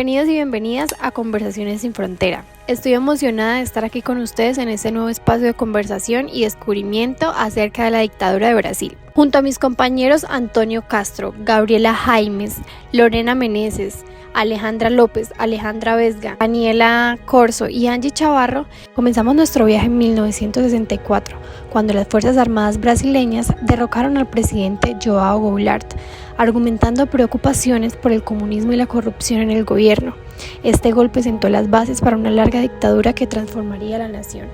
Bienvenidos y bienvenidas a Conversaciones sin Frontera. Estoy emocionada de estar aquí con ustedes en este nuevo espacio de conversación y descubrimiento acerca de la dictadura de Brasil. Junto a mis compañeros Antonio Castro, Gabriela Jaimes, Lorena Meneses, Alejandra López, Alejandra Vesga, Daniela Corso y Angie Chavarro, comenzamos nuestro viaje en 1964, cuando las Fuerzas Armadas brasileñas derrocaron al presidente João Goulart, argumentando preocupaciones por el comunismo y la corrupción en el gobierno. Este golpe sentó las bases para una larga dictadura que transformaría la nación.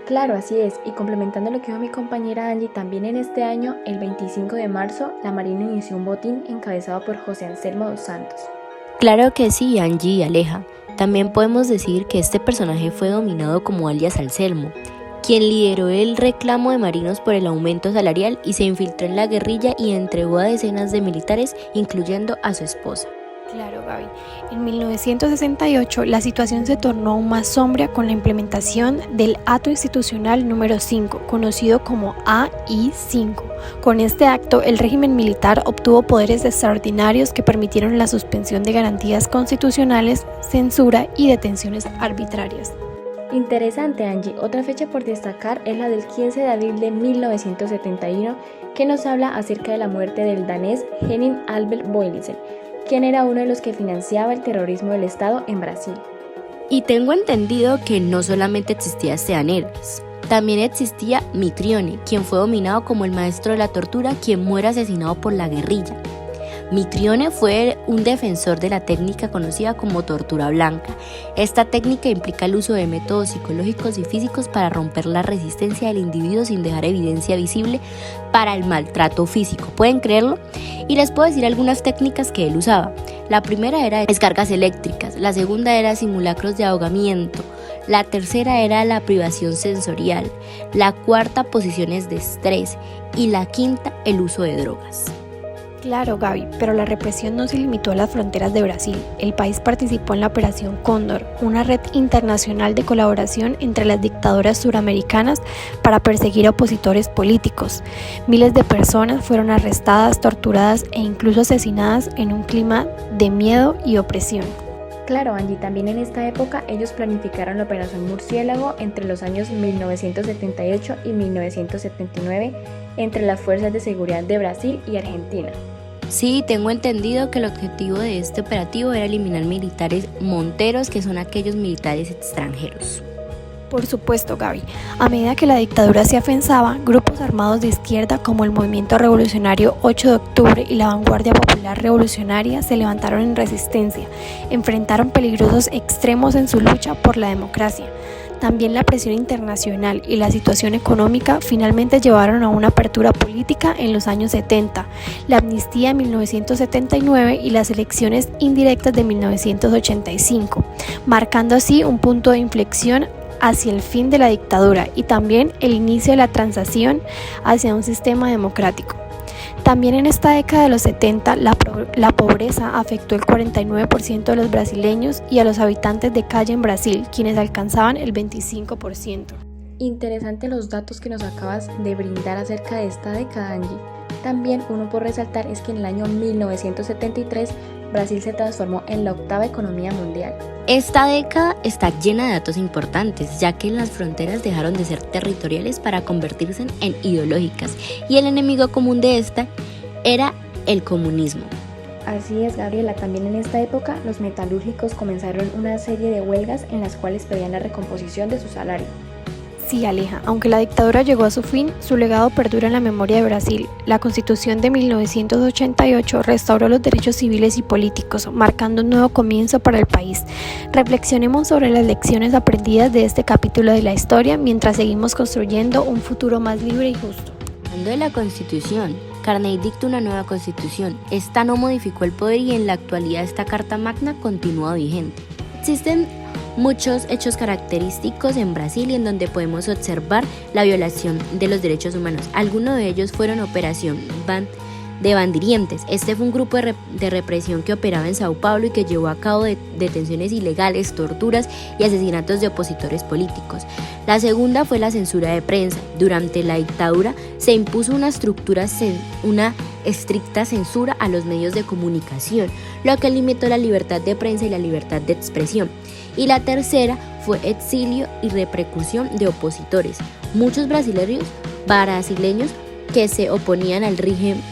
Claro, así es, y complementando lo que dijo mi compañera Angie, también en este año, el 25 de marzo, la Marina inició un botín encabezado por José Anselmo dos Santos. Claro que sí, Angie y Aleja. También podemos decir que este personaje fue dominado como alias Anselmo, quien lideró el reclamo de marinos por el aumento salarial y se infiltró en la guerrilla y entregó a decenas de militares, incluyendo a su esposa. Claro, Gaby. En 1968 la situación se tornó aún más sombría con la implementación del Acto Institucional número 5, conocido como AI-5. Con este acto, el régimen militar obtuvo poderes extraordinarios que permitieron la suspensión de garantías constitucionales, censura y detenciones arbitrarias. Interesante, Angie. Otra fecha por destacar es la del 15 de abril de 1971, que nos habla acerca de la muerte del danés Henning Albert Bojsen, quien era uno de los que financiaba el terrorismo del Estado en Brasil. Y tengo entendido que no solamente existía Esteban Eres, también existía Mitrione, quien fue dominado como el maestro de la tortura, quien muere asesinado por la guerrilla. Mitrione fue un defensor de la técnica conocida como tortura blanca. Esta técnica implica el uso de métodos psicológicos y físicos para romper la resistencia del individuo sin dejar evidencia visible para el maltrato físico. ¿Pueden creerlo? Y les puedo decir algunas técnicas que él usaba. La primera era descargas eléctricas, la segunda era simulacros de ahogamiento, la tercera era la privación sensorial, la cuarta posiciones de estrés y la quinta el uso de drogas. Claro, Gaby, pero la represión no se limitó a las fronteras de Brasil. El país participó en la Operación Cóndor, una red internacional de colaboración entre las dictaduras suramericanas para perseguir a opositores políticos. Miles de personas fueron arrestadas, torturadas e incluso asesinadas en un clima de miedo y opresión. Claro, Angie, también en esta época ellos planificaron la Operación Murciélago entre los años 1978 y 1979 entre las fuerzas de seguridad de Brasil y Argentina. Sí, tengo entendido que el objetivo de este operativo era eliminar militares monteros, que son aquellos militares extranjeros. Por supuesto, Gaby. A medida que la dictadura se afianzaba, grupos armados de izquierda como el Movimiento Revolucionario 8 de Octubre y la Vanguardia Popular Revolucionaria se levantaron en resistencia, enfrentaron peligrosos extremos en su lucha por la democracia. También la presión internacional y la situación económica finalmente llevaron a una apertura política en los años 70, la amnistía en 1979 y las elecciones indirectas de 1985, marcando así un punto de inflexión hacia el fin de la dictadura y también el inicio de la transición hacia un sistema democrático. También en esta década de los 70, la pobreza afectó el 49% de los brasileños y a los habitantes de calle en Brasil, quienes alcanzaban el 25%. Interesante los datos que nos acabas de brindar acerca de esta década, Angie. También uno por resaltar es que en el año 1973 Brasil se transformó en la octava economía mundial. Esta década está llena de datos importantes, ya que las fronteras dejaron de ser territoriales para convertirse en ideológicas, y el enemigo común de esta era el comunismo. Así es, Gabriela, también en esta época los metalúrgicos comenzaron una serie de huelgas en las cuales pedían la recomposición de su salario. Sí, Aleja, aunque la dictadura llegó a su fin, su legado perdura en la memoria de Brasil. La Constitución de 1988 restauró los derechos civiles y políticos, marcando un nuevo comienzo para el país. Reflexionemos sobre las lecciones aprendidas de este capítulo de la historia mientras seguimos construyendo un futuro más libre y justo. Hablando de la Constitución, Carney dictó una nueva Constitución. Esta no modificó el poder y en la actualidad esta Carta Magna continúa vigente. Existen muchos hechos característicos en Brasil y en donde podemos observar la violación de los derechos humanos. Algunos de ellos fueron Operación de Bandirientes. Este fue un grupo de represión que operaba en Sao Paulo y que llevó a cabo detenciones ilegales, torturas y asesinatos de opositores políticos. La segunda fue la censura de prensa. Durante la dictadura se impuso una estricta censura a los medios de comunicación, lo que limitó la libertad de prensa y la libertad de expresión. Y la tercera fue exilio y repercusión de opositores. Muchos brasileños que se oponían al régimen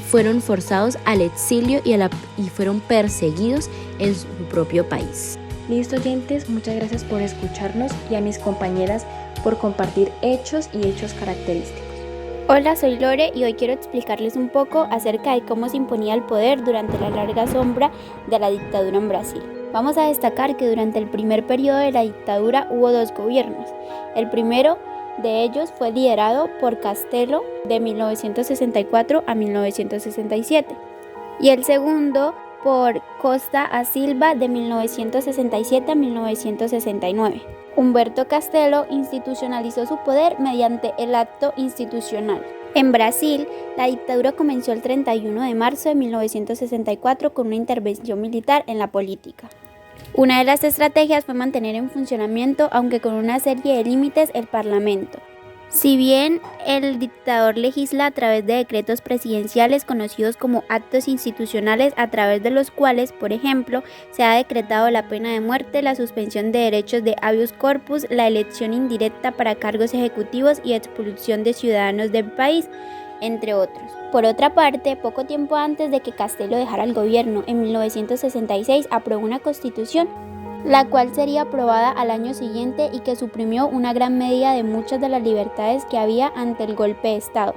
fueron forzados al exilio y fueron perseguidos en su propio país. Listo, oyentes, muchas gracias por escucharnos y a mis compañeras por compartir hechos y hechos característicos. Hola, soy Lore y hoy quiero explicarles un poco acerca de cómo se imponía el poder durante la larga sombra de la dictadura en Brasil. Vamos a destacar que durante el primer periodo de la dictadura hubo dos gobiernos. El primero de ellos fue liderado por Castelo de 1964 a 1967 y el segundo por Costa a Silva de 1967 a 1969. Humberto Castelo institucionalizó su poder mediante el acto institucional. En Brasil, la dictadura comenzó el 31 de marzo de 1964 con una intervención militar en la política. Una de las estrategias fue mantener en funcionamiento, aunque con una serie de límites, el Parlamento. Si bien el dictador legisla a través de decretos presidenciales conocidos como actos institucionales, a través de los cuales, por ejemplo, se ha decretado la pena de muerte, la suspensión de derechos de habeas corpus, la elección indirecta para cargos ejecutivos y expulsión de ciudadanos del país, entre otros. Por otra parte, poco tiempo antes de que Castelo dejara el gobierno, en 1966 aprobó una constitución, la cual sería aprobada al año siguiente y que suprimió una gran medida de muchas de las libertades que había ante el golpe de Estado.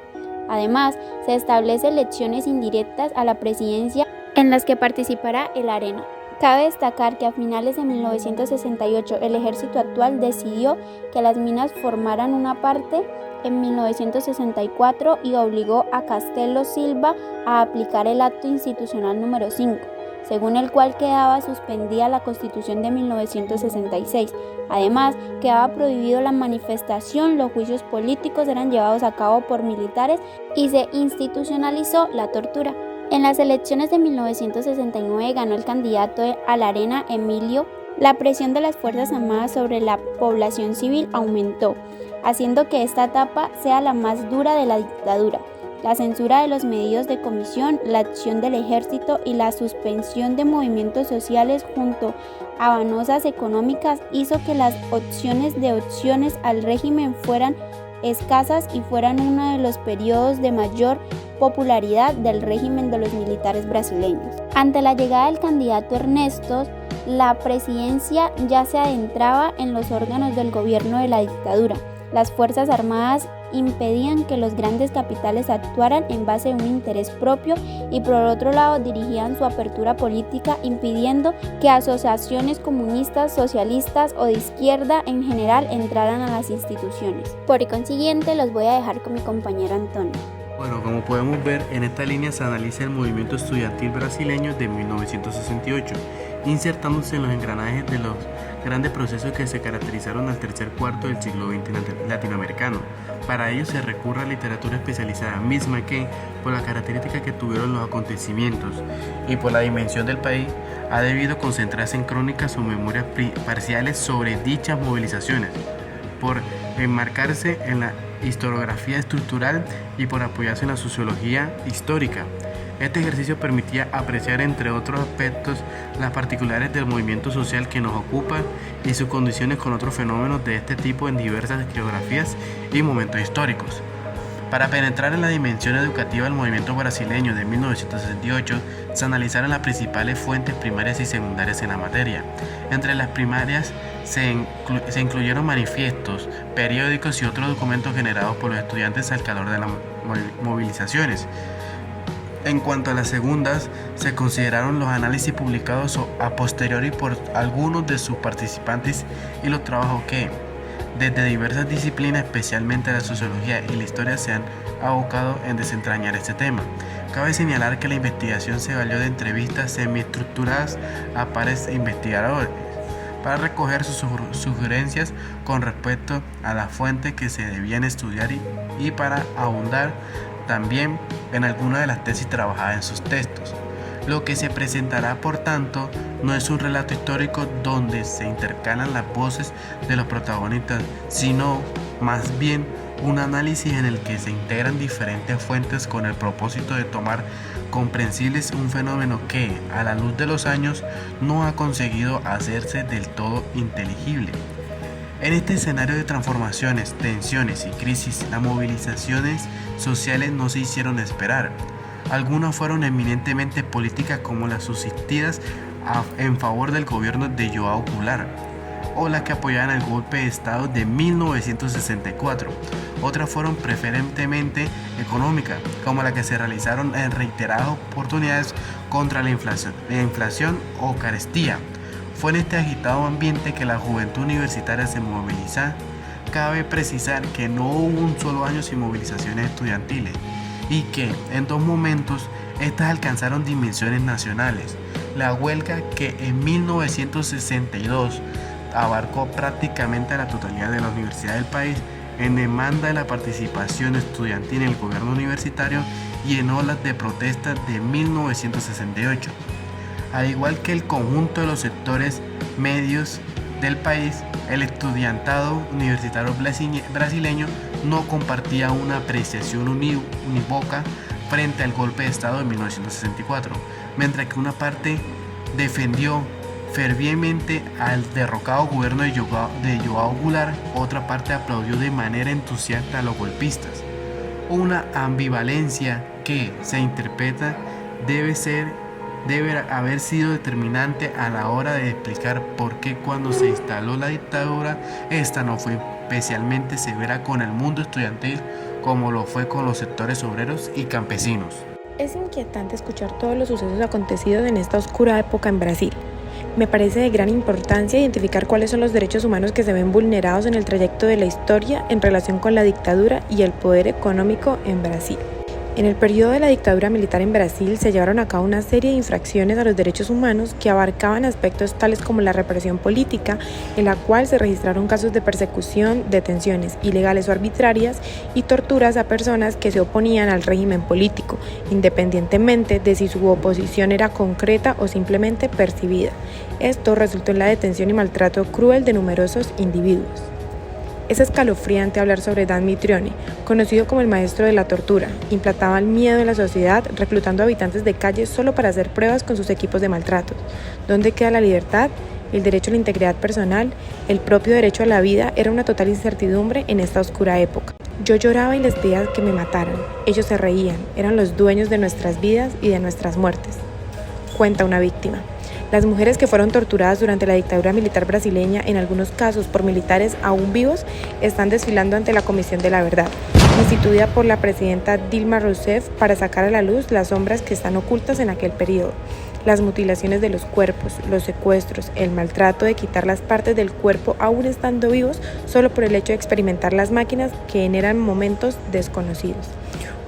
Además, se establecen elecciones indirectas a la presidencia en las que participará el Arena. Cabe destacar que a finales de 1968 el ejército actual decidió que las minas formaran una parte en 1964 y obligó a Castelo Silva a aplicar el acto institucional número 5. Según el cual quedaba suspendida la Constitución de 1966. Además, quedaba prohibido la manifestación, los juicios políticos eran llevados a cabo por militares y se institucionalizó la tortura. En las elecciones de 1969 ganó el candidato a la Arena, Emilio. La presión de las Fuerzas Armadas sobre la población civil aumentó, haciendo que esta etapa sea la más dura de la dictadura. La censura de los medios de comisión, la acción del ejército y la suspensión de movimientos sociales junto a vanosas económicas hizo que las opciones al régimen fueran escasas y fueran uno de los periodos de mayor popularidad del régimen de los militares brasileños. Ante la llegada del candidato Ernesto, la presidencia ya se adentraba en los órganos del gobierno de la dictadura. Las Fuerzas Armadas impedían que los grandes capitales actuaran en base a un interés propio y por otro lado dirigían su apertura política impidiendo que asociaciones comunistas, socialistas o de izquierda en general entraran a las instituciones. Por consiguiente, los voy a dejar con mi compañero Antonio. Bueno, como podemos ver, en esta línea se analiza el movimiento estudiantil brasileño de 1968, insertándose en los engranajes de los grandes procesos que se caracterizaron al tercer cuarto del siglo XX latinoamericano. Para ello se recurre a literatura especializada, misma que, por la característica que tuvieron los acontecimientos y por la dimensión del país, ha debido concentrarse en crónicas o memorias parciales sobre dichas movilizaciones, por enmarcarse en la historiografía estructural y por apoyarse en la sociología histórica. Este ejercicio permitía apreciar, entre otros aspectos, las particulares del movimiento social que nos ocupa y sus condiciones con otros fenómenos de este tipo en diversas geografías y momentos históricos. Para penetrar en la dimensión educativa del movimiento brasileño de 1968, se analizaron las principales fuentes primarias y secundarias en la materia. Entre las primarias se incluyeron manifiestos, periódicos y otros documentos generados por los estudiantes al calor de las movilizaciones. En cuanto a las segundas, se consideraron los análisis publicados a posteriori por algunos de sus participantes y los trabajos que, desde diversas disciplinas, especialmente la sociología y la historia, se han abocado en desentrañar este tema. Cabe señalar que la investigación se valió de entrevistas semiestructuradas a pares e investigadores para recoger sus sugerencias con respecto a las fuentes que se debían estudiar y para ahondar también en algunas de las tesis trabajadas en sus textos. Lo que se presentará, por tanto, no es un relato histórico donde se intercalan las voces de los protagonistas, sino más bien un análisis en el que se integran diferentes fuentes con el propósito de tomar comprensibles un fenómeno que, a la luz de los años, no ha conseguido hacerse del todo inteligible. En este escenario de transformaciones, tensiones y crisis, las movilizaciones sociales no se hicieron esperar. Algunas fueron eminentemente políticas, como las subsistidas en favor del gobierno de João Goulart, o las que apoyaban el golpe de Estado de 1964. Otras fueron preferentemente económicas, como las que se realizaron en reiteradas oportunidades contra la inflación o carestía. Fue en este agitado ambiente que la juventud universitaria se moviliza. Cabe precisar que no hubo un solo año sin movilizaciones estudiantiles y que en dos momentos estas alcanzaron dimensiones nacionales. La huelga, que en 1962 abarcó prácticamente a la totalidad de la universidad del país en demanda de la participación estudiantil en el gobierno universitario, y en olas de protestas de 1968. Al igual que el conjunto de los sectores medios del país, el estudiantado universitario brasileño no compartía una apreciación unívoca frente al golpe de Estado de 1964, mientras que una parte defendió fervientemente al derrocado gobierno de João Goulart, otra parte aplaudió de manera entusiasta a los golpistas. Una ambivalencia que se interpreta debe haber sido determinante a la hora de explicar por qué cuando se instaló la dictadura, esta no fue especialmente severa con el mundo estudiantil como lo fue con los sectores obreros y campesinos. Es inquietante escuchar todos los sucesos acontecidos en esta oscura época en Brasil. Me parece de gran importancia identificar cuáles son los derechos humanos que se ven vulnerados en el trayecto de la historia en relación con la dictadura y el poder económico en Brasil. En el periodo de la dictadura militar en Brasil se llevaron a cabo una serie de infracciones a los derechos humanos que abarcaban aspectos tales como la represión política, en la cual se registraron casos de persecución, detenciones ilegales o arbitrarias y torturas a personas que se oponían al régimen político, independientemente de si su oposición era concreta o simplemente percibida. Esto resultó en la detención y maltrato cruel de numerosos individuos. Es escalofriante hablar sobre Dan Mitrione, conocido como el maestro de la tortura. Implantaba el miedo en la sociedad, reclutando habitantes de calles solo para hacer pruebas con sus equipos de maltratos. ¿Dónde queda la libertad? El derecho a la integridad personal, el propio derecho a la vida, era una total incertidumbre en esta oscura época. Yo lloraba y les pedía que me mataran. Ellos se reían, eran los dueños de nuestras vidas y de nuestras muertes. Cuenta una víctima. Las mujeres que fueron torturadas durante la dictadura militar brasileña, en algunos casos por militares aún vivos, están desfilando ante la Comisión de la Verdad, instituida por la presidenta Dilma Rousseff para sacar a la luz las sombras que están ocultas en aquel periodo. Las mutilaciones de los cuerpos, los secuestros, el maltrato de quitar las partes del cuerpo aún estando vivos solo por el hecho de experimentar las máquinas que eran momentos desconocidos.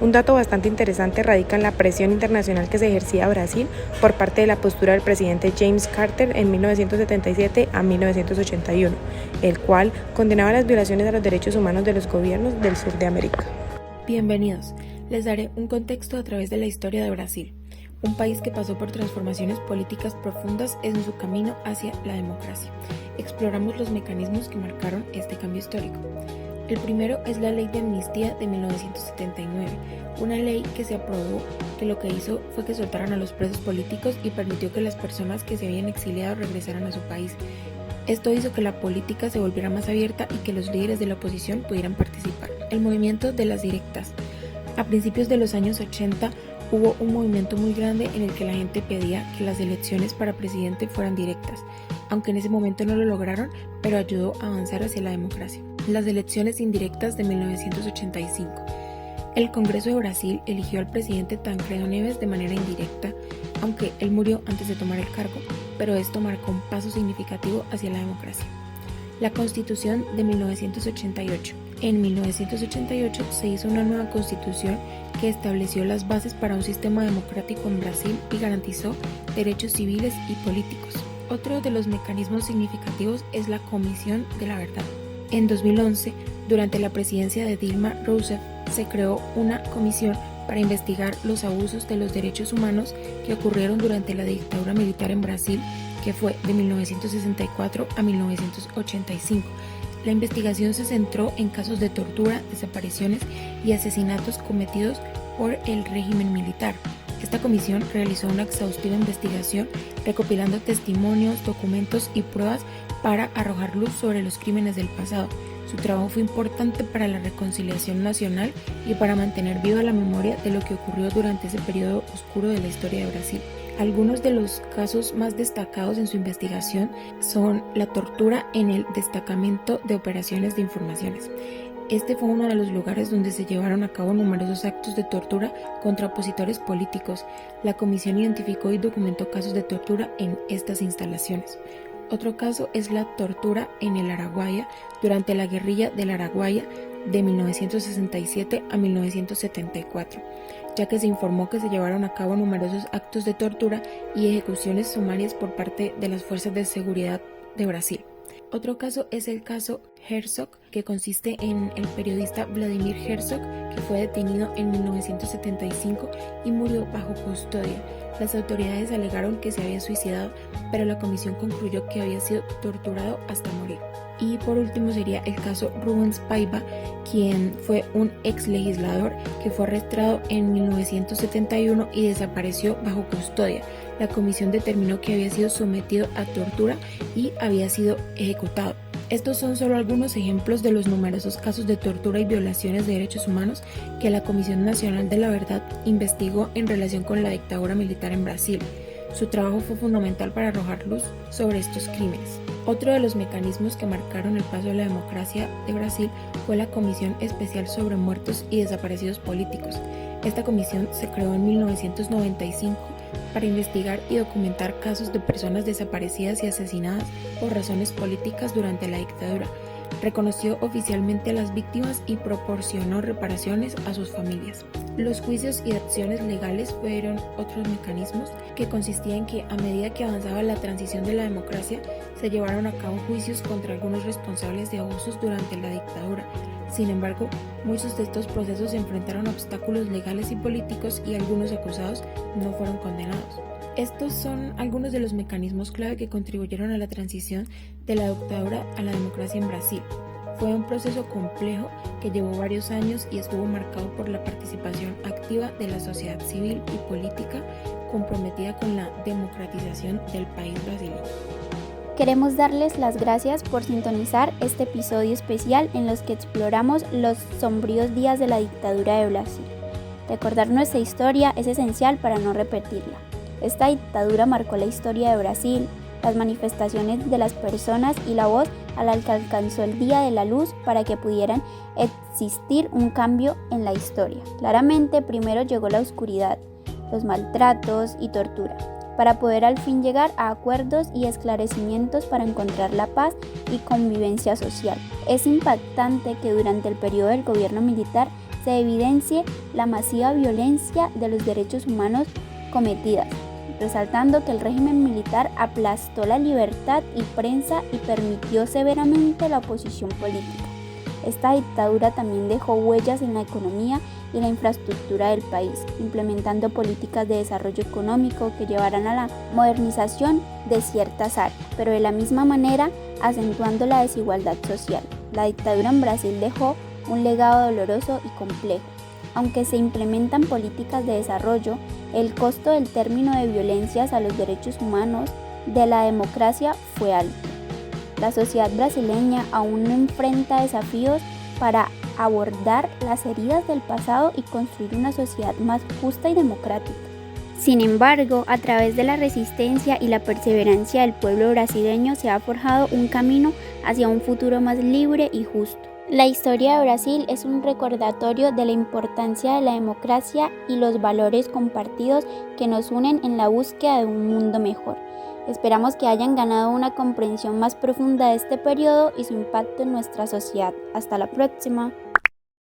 Un dato bastante interesante radica en la presión internacional que se ejercía a Brasil por parte de la postura del presidente James Carter en 1977 a 1981, el cual condenaba las violaciones a los derechos humanos de los gobiernos del sur de América. Bienvenidos, les daré un contexto a través de la historia de Brasil, un país que pasó por transformaciones políticas profundas en su camino hacia la democracia. Exploramos los mecanismos que marcaron este cambio histórico. El primero es la Ley de Amnistía de 1979, una ley que se aprobó que lo que hizo fue que soltaran a los presos políticos y permitió que las personas que se habían exiliado regresaran a su país. Esto hizo que la política se volviera más abierta y que los líderes de la oposición pudieran participar. El movimiento de las directas. A principios de los años 80 hubo un movimiento muy grande en el que la gente pedía que las elecciones para presidente fueran directas, aunque en ese momento no lo lograron, pero ayudó a avanzar hacia la democracia. Las elecciones indirectas de 1985. El Congreso de Brasil eligió al presidente Tancredo Neves de manera indirecta, aunque él murió antes de tomar el cargo, pero esto marcó un paso significativo hacia la democracia. La Constitución de 1988. En 1988 se hizo una nueva constitución que estableció las bases para un sistema democrático en Brasil y garantizó derechos civiles y políticos. Otro de los mecanismos significativos es la Comisión de la Verdad. En 2011, durante la presidencia de Dilma Rousseff, se creó una comisión para investigar los abusos de los derechos humanos que ocurrieron durante la dictadura militar en Brasil, que fue de 1964 a 1985. La investigación se centró en casos de tortura, desapariciones y asesinatos cometidos por el régimen militar. Esta comisión realizó una exhaustiva investigación recopilando testimonios, documentos y pruebas para arrojar luz sobre los crímenes del pasado. Su trabajo fue importante para la reconciliación nacional y para mantener viva la memoria de lo que ocurrió durante ese periodo oscuro de la historia de Brasil. Algunos de los casos más destacados en su investigación son la tortura en el Destacamento de Operaciones de Informaciones. Este fue uno de los lugares donde se llevaron a cabo numerosos actos de tortura contra opositores políticos. La comisión identificó y documentó casos de tortura en estas instalaciones. Otro caso es la tortura en el Araguaia durante la guerrilla del Araguaia de 1967 a 1974, ya que se informó que se llevaron a cabo numerosos actos de tortura y ejecuciones sumarias por parte de las fuerzas de seguridad de Brasil. Otro caso es el caso Herzog, que consiste en el periodista Vladimir Herzog, que fue detenido en 1975 y murió bajo custodia. Las autoridades alegaron que se había suicidado, pero la comisión concluyó que había sido torturado hasta morir. Y por último sería el caso Rubens Paiva, quien fue un ex legislador que fue arrestado en 1971 y desapareció bajo custodia. La comisión determinó que había sido sometido a tortura y había sido ejecutado. Estos son solo algunos ejemplos de los numerosos casos de tortura y violaciones de derechos humanos que la Comisión Nacional de la Verdad investigó en relación con la dictadura militar en Brasil. Su trabajo fue fundamental para arrojar luz sobre estos crímenes. Otro de los mecanismos que marcaron el paso de la democracia de Brasil fue la Comisión Especial sobre Muertos y Desaparecidos Políticos. Esta comisión se creó en 1995 para investigar y documentar casos de personas desaparecidas y asesinadas por razones políticas durante la dictadura. Reconoció oficialmente a las víctimas y proporcionó reparaciones a sus familias. Los juicios y acciones legales fueron otros mecanismos que consistían en que a medida que avanzaba la transición de la democracia se llevaron a cabo juicios contra algunos responsables de abusos durante la dictadura. Sin embargo, muchos de estos procesos se enfrentaron a obstáculos legales y políticos y algunos acusados no fueron condenados. Estos son algunos de los mecanismos clave que contribuyeron a la transición de la dictadura a la democracia en Brasil. Fue un proceso complejo que llevó varios años y estuvo marcado por la participación activa de la sociedad civil y política comprometida con la democratización del país brasileño. Queremos darles las gracias por sintonizar este episodio especial en los que exploramos los sombríos días de la dictadura de Brasil. Recordar nuestra historia es esencial para no repetirla. Esta dictadura marcó la historia de Brasil, las manifestaciones de las personas y la voz a la que alcanzó el día de la luz para que pudieran existir un cambio en la historia. Claramente, primero llegó la oscuridad, los maltratos y tortura, para poder al fin llegar a acuerdos y esclarecimientos para encontrar la paz y convivencia social. Es impactante que durante el periodo del gobierno militar se evidencie la masiva violencia de los derechos humanos cometidas, resaltando que el régimen militar aplastó la libertad y prensa y permitió severamente la oposición política. Esta dictadura también dejó huellas en la economía y la infraestructura del país, implementando políticas de desarrollo económico que llevarán a la modernización de ciertas áreas, pero de la misma manera acentuando la desigualdad social. La dictadura en Brasil dejó un legado doloroso y complejo. Aunque se implementan políticas de desarrollo, el costo del término de violencias a los derechos humanos de la democracia fue alto. La sociedad brasileña aún enfrenta desafíos para abordar las heridas del pasado y construir una sociedad más justa y democrática. Sin embargo, a través de la resistencia y la perseverancia del pueblo brasileño se ha forjado un camino hacia un futuro más libre y justo. La historia de Brasil es un recordatorio de la importancia de la democracia y los valores compartidos que nos unen en la búsqueda de un mundo mejor. Esperamos que hayan ganado una comprensión más profunda de este periodo y su impacto en nuestra sociedad. Hasta la próxima.